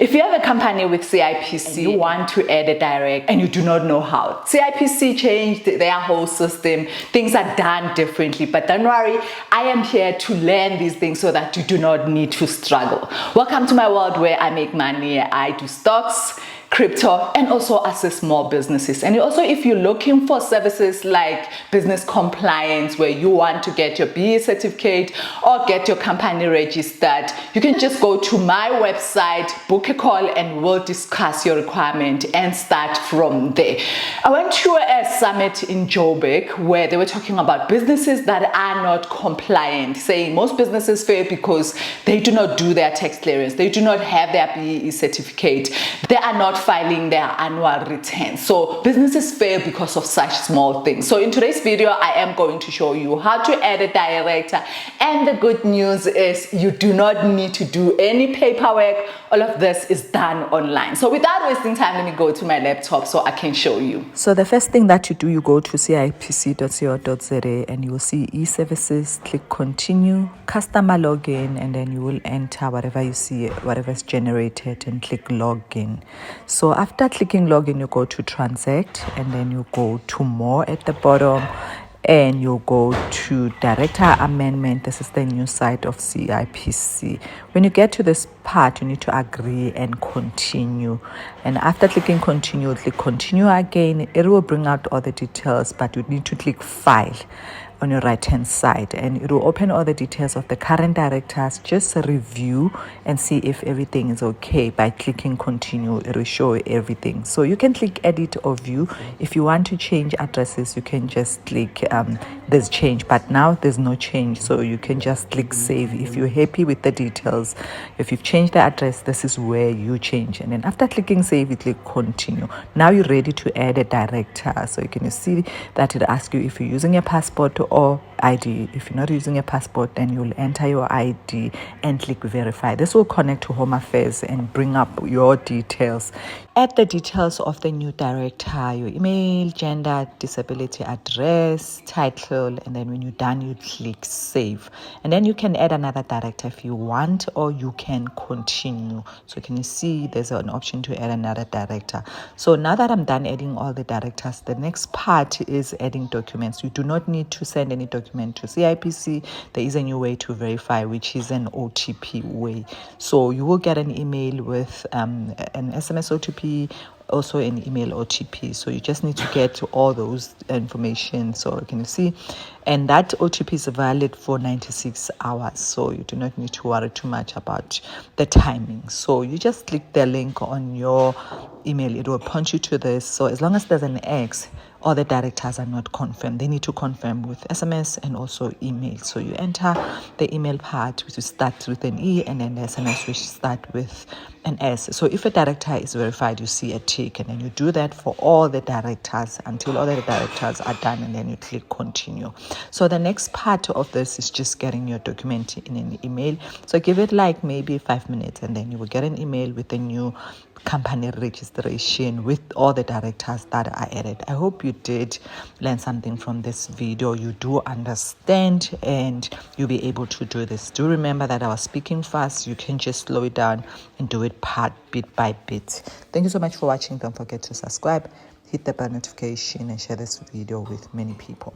If you have a company with CIPC and you want to add a direct and you do not know how, CIPC changed their whole system. Things are done differently, but don't worry, I am here to learn these things so that you do not need to struggle. Welcome to my world where I make money. I do stocks, crypto, and also assist small businesses. And also, if you're looking for services like business compliance, where you want to get your BE certificate or get your company registered, you can just go to my website, book a call, and we'll discuss your requirement and start from there. I went to a summit in Joburg where they were talking about businesses that are not compliant, saying most businesses fail because they do not do their tax clearance, they do not have their BE certificate, they are not filing their annual returns. So businesses fail because of such small things. So in today's video, I am going to show you how to add a director. And the good news is you do not need to do any paperwork. All of this is done online. So without wasting time, let me go to my laptop so I can show you. So the first thing that you do, you go to cipc.co.za and you will see e-services, click continue, customer login, and then you will enter whatever you see, whatever's generated, and click login. So after clicking login, you go to transact, and then you go to more at the bottom, and you go to director amendment. This is the new site of CIPC. When you get to this part, you need to agree and continue. And after clicking continue, click continue again. It will bring out all the details, but you need to click file on your right hand side, and it will open all the details of the current directors. Just review and see if everything is okay. By clicking continue, it will show everything. So you can click edit or view. If you want to change addresses, you can just click there's change, but now there's no change, so you can just click save. If you're happy with the details, if you've changed the address, this is where you change, and then after clicking save, you click continue. Now you're ready to add a director. So you can see that it asks you if you're using a passport or ID. If you're not using a passport, then you'll enter your ID and click verify. This will connect to Home Affairs and bring up your details. Add the details of the new director, your email, gender, disability, address, title, and then when you're done, you click save. And then you can add another director if you want, or you can continue. So can you see there's an option to add another director. So now that I'm done adding all the directors, the next part is adding documents. You do not need to send any document to CIPC. There is a new way to verify, which is an OTP way. So you will get an email with an SMS OTP, also an email OTP. So you just need to get all those information. So can you see? And that OTP is valid for 96 hours. So you do not need to worry too much about the timing. So you just click the link on your email. It will point you to this. So as long as there's an X, all the directors are not confirmed. They need to confirm with SMS and also email. So you enter the email part, which starts with an E, and then the SMS, which start with an S. So if a director is verified, you see a tick, and then you do that for all the directors until all the directors are done, and then you click continue. So the next part of this is just getting your document in an email. So give it like maybe 5 minutes, and then you will get an email with a new company registration with all the directors that are added. I hope you did learn something from this video. You do understand, and you'll be able to do this. Do remember that I was speaking fast. You can just slow it down and do it bit by bit. Thank you so much for watching. Don't forget to subscribe, hit the bell notification, and share this video with many people.